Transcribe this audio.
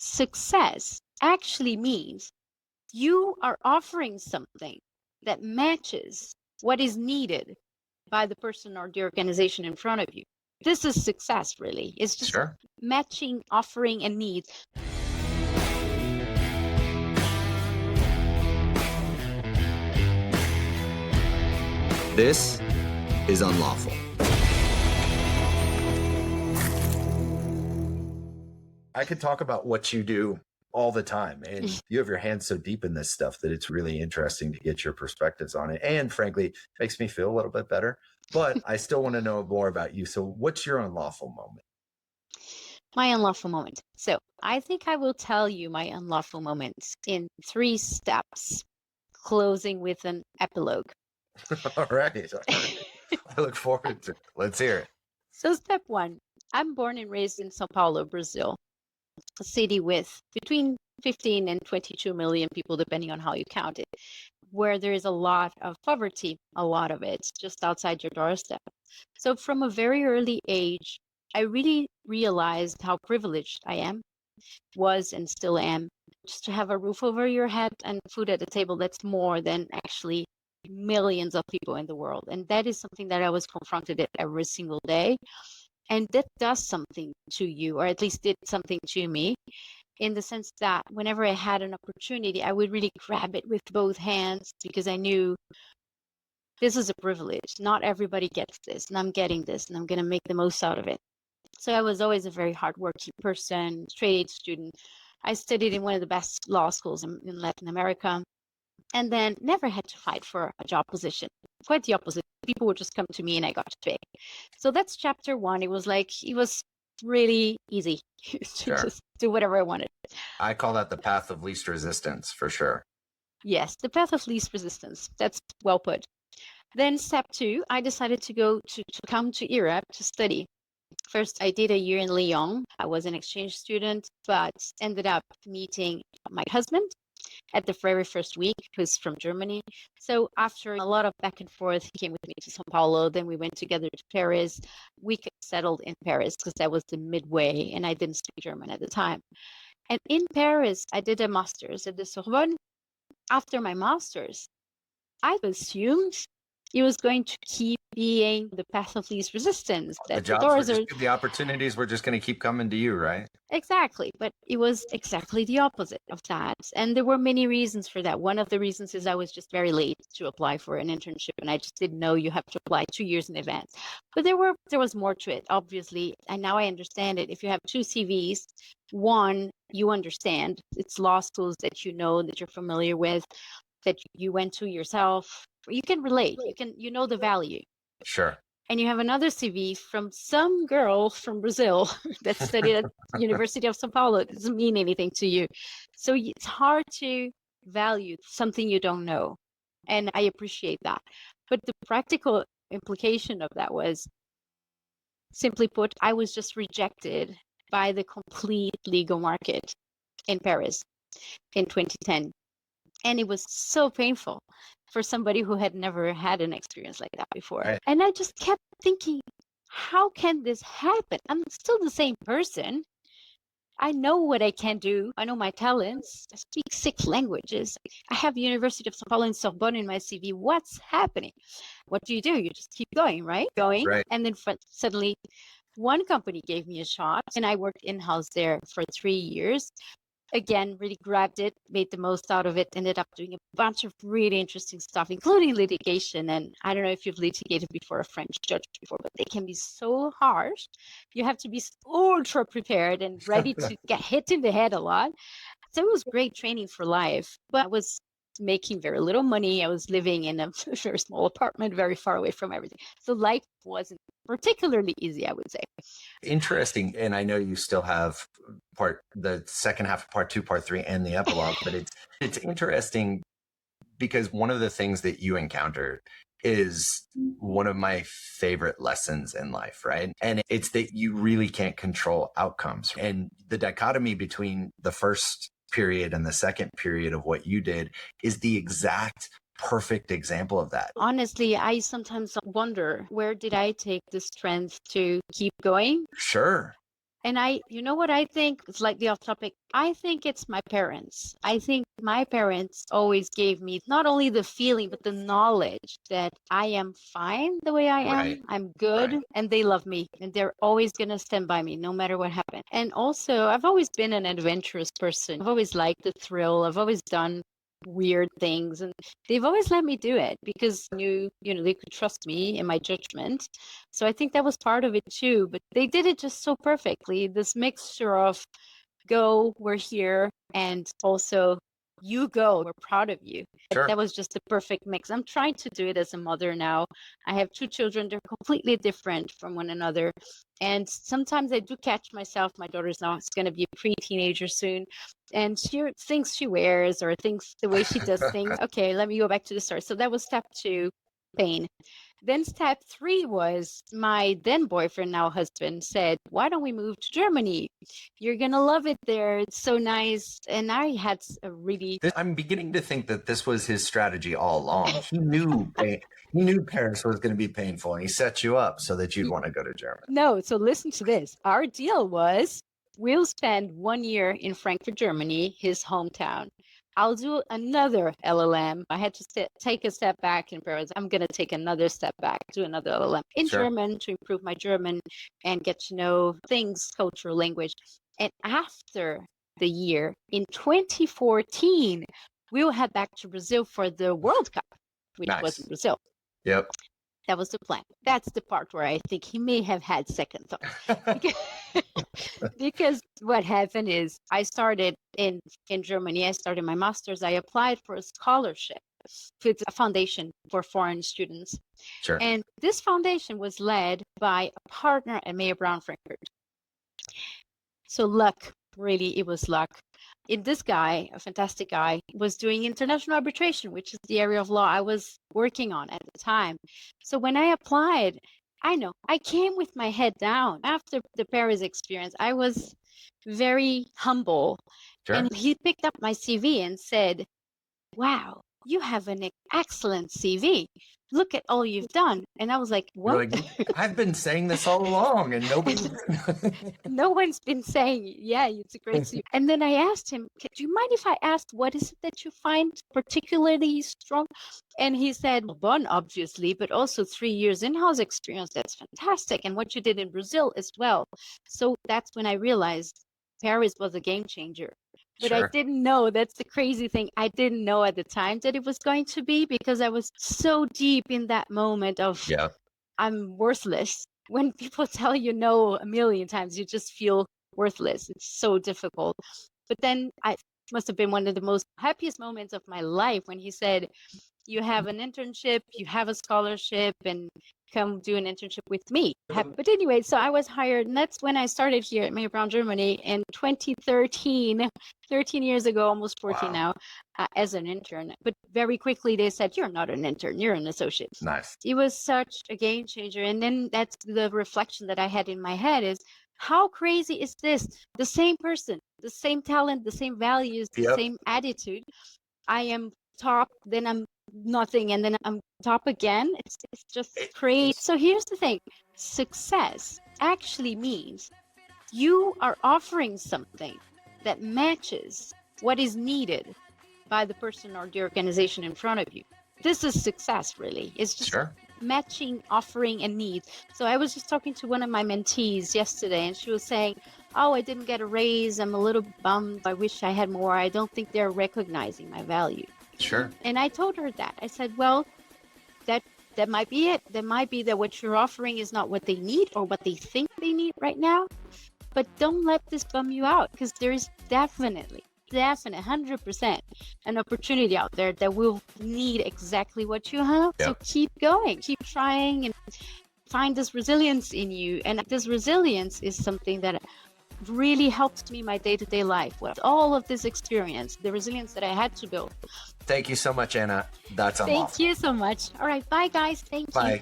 success actually means you are offering something that matches what is needed by the person or the organization in front of you. This is success, really. It's just matching, offering, and needs. This is Unlawful. I could talk about what you do all the time, and you have your hands so deep in this stuff that it's really interesting to get your perspectives on it. And frankly, it makes me feel a little bit better, but I still want to know more about you. So what's your unlawful moment? My unlawful moment. So I think I will tell you my unlawful moments in 3 steps, closing with an epilogue. All right. I look forward to it. Let's hear it. So step 1, I'm born and raised in São Paulo, Brazil, a city with between 15 and 22 million people, depending on how you count it, where there is a lot of poverty, a lot of it just outside your doorstep. So from a very early age, I really realized how privileged I was and still am, just to have a roof over your head and food at the table. That's more than actually millions of people in the world. And that is something that I was confronted with every single day. And that does something to you, or at least did something to me, in the sense that whenever I had an opportunity, I would really grab it with both hands, because I knew this is a privilege. Not everybody gets this, and I'm getting this, and I'm going to make the most out of it. So I was always a very hardworking person, straight A student. I studied in one of the best law schools in Latin America, and then never had to fight for a job position. Quite the opposite. People would just come to me and I got to pay. So that's chapter 1. It was really easy to just do whatever I wanted. I call that the path of least resistance, for sure. Yes, the path of least resistance. That's well put. Then step 2, I decided to come to Europe to study. First, I did a year in Lyon. I was an exchange student, but ended up meeting my husband at the very first week, who's from Germany. So after a lot of back and forth, he came with me to São Paulo. Then we went together to Paris. We settled in Paris because that was the midway, and I didn't speak German at the time. And in Paris, I did a master's at the Sorbonne. After my master's, I assumed it was going to keep being the path of least resistance. That the opportunities were just going to keep coming to you, right? Exactly. But it was exactly the opposite of that. And there were many reasons for that. One of the reasons is I was just very late to apply for an internship, and I just didn't know you have to apply 2 years in advance. But there was more to it, obviously. And now I understand it. If you have 2 CVs, one, you understand it's law schools that you know, that you're familiar with, that you went to yourself. You can relate. You know the value. Sure. And you have another CV from some girl from Brazil that studied at University of São Paulo. It doesn't mean anything to you. So it's hard to value something you don't know. And I appreciate that. But the practical implication of that was, simply put, I was just rejected by the complete legal market in Paris in 2010. And it was so painful for somebody who had never had an experience like that before. Right. And I just kept thinking, how can this happen? I'm still the same person. I know what I can do. I know my talents. I speak 6 languages. I have University of São Paulo and Sorbonne in my CV. What's happening? What do? You just keep going, right? Right. And then suddenly one company gave me a shot, and I worked in-house there for 3 years. Again, really grabbed it, made the most out of it, ended up doing a bunch of really interesting stuff, including litigation. And I don't know if you've litigated before a French judge before, but they can be so harsh. You have to be ultra prepared and ready to get hit in the head a lot. So it was great training for life, but I was making very little money. I was living in a very small apartment, very far away from everything. So life wasn't particularly easy, I would say. Interesting. And I know you still have the second half of part 2, part 3, and the epilogue, but it's interesting because one of the things that you encountered is one of my favorite lessons in life, right? And it's that you really can't control outcomes. And the dichotomy between the first period and the second period of what you did is the exact perfect example of that. Honestly, I sometimes wonder, where did I take the strength to keep going? Sure. And you know what I think? Slightly off topic. I think it's my parents. I think my parents always gave me not only the feeling, but the knowledge that I am fine the way I am. Right. I'm good, Right. and they love me, and they're always going to stand by me no matter what happens. And also, I've always been an adventurous person. I've always liked the thrill. I've always done weird things, and they've always let me do it because they could trust me in my judgment. So I think that was part of it too, but they did it just so perfectly, this mixture of go, we're here, and also you go, we're proud of you. Sure. That was just the perfect mix. I'm trying to do it as a mother now. I have 2 children. They're completely different from one another. And sometimes I do catch myself. My daughter's now going to be a pre-teenager soon. And things she wears or things the way she does things. Okay, let me go back to the start. So that was step 2, pain. Then step 3 was my then boyfriend, now husband, said, why don't we move to Germany? You're going to love it there. It's so nice. And I had a really... I'm beginning to think that this was his strategy all along. He knew Paris was going to be painful, and he set you up so that you'd want to go to Germany. No, so listen to this. Our deal was we'll spend 1 year in Frankfurt, Germany, his hometown. I'll do another LLM. I had to take a step back in Paris. I'm going to take another step back, do another LLM in German to improve my German and get to know things, culture, language. And after the year, in 2014, we will head back to Brazil for the World Cup, which was in Brazil. Yep. That was the plan. That's the part where I think he may have had second thought. Because what happened is I started in Germany. I started my master's. I applied for a scholarship. It's a foundation for foreign students. Sure. And this foundation was led by a partner at Mayer Brown Frankfurt. So luck, really, it was luck. And this guy, a fantastic guy, was doing international arbitration, which is the area of law I was working on at the time. So when I applied, I came with my head down. After the Paris experience, I was very humble. Sure. And he picked up my CV and said, wow, you have an excellent CV. Look at all you've done. And I was like, what? I've been saying this all along, and no one's been saying, yeah, it's a great CV. And then I asked him, do you mind if I ask, what is it that you find particularly strong? And he said, Bonn, obviously, but also 3 years in-house experience. That's fantastic. And what you did in Brazil as well. So that's when I realized Paris was a game changer. But I didn't know, that's the crazy thing. I didn't know at the time that it was going to be, because I was so deep in that moment of I'm worthless. When people tell you no a million times, you just feel worthless. It's so difficult. But then I must have been one of the most happiest moments of my life when he said, you have an internship, you have a scholarship, and come do an internship with me. But anyway, so I was hired, and that's when I started here at Mayer Brown, Germany in 2013, 13 years ago, almost 14 now, as an intern. But very quickly they said, you're not an intern, you're an associate. Nice. It was such a game changer. And then that's the reflection that I had in my head is, how crazy is this? The same person, the same talent, the same values, the same attitude. I am top, then I'm nothing, and then I'm top again. It's just crazy. So here's the thing. Success actually means you are offering something that matches what is needed by the person or the organization in front of you. This is success, really. It's just matching, offering, and needs. So I was just talking to one of my mentees yesterday, and she was saying, oh, I didn't get a raise. I'm a little bummed. I wish I had more. I don't think they're recognizing my value. Sure. And I told her that. I said, well, that might be it. That might be that what you're offering is not what they need or what they think they need right now. But don't let this bum you out, because there is definitely 100% an opportunity out there that will need exactly what you have. So keep going, keep trying, and find this resilience in you. And this resilience is something that really helps me my day-to-day life with all of this experience, the resilience that I had to build. Thank you so much, Anna. That's Unlawful. Thank you so much. All right, bye guys. Thank you. Bye.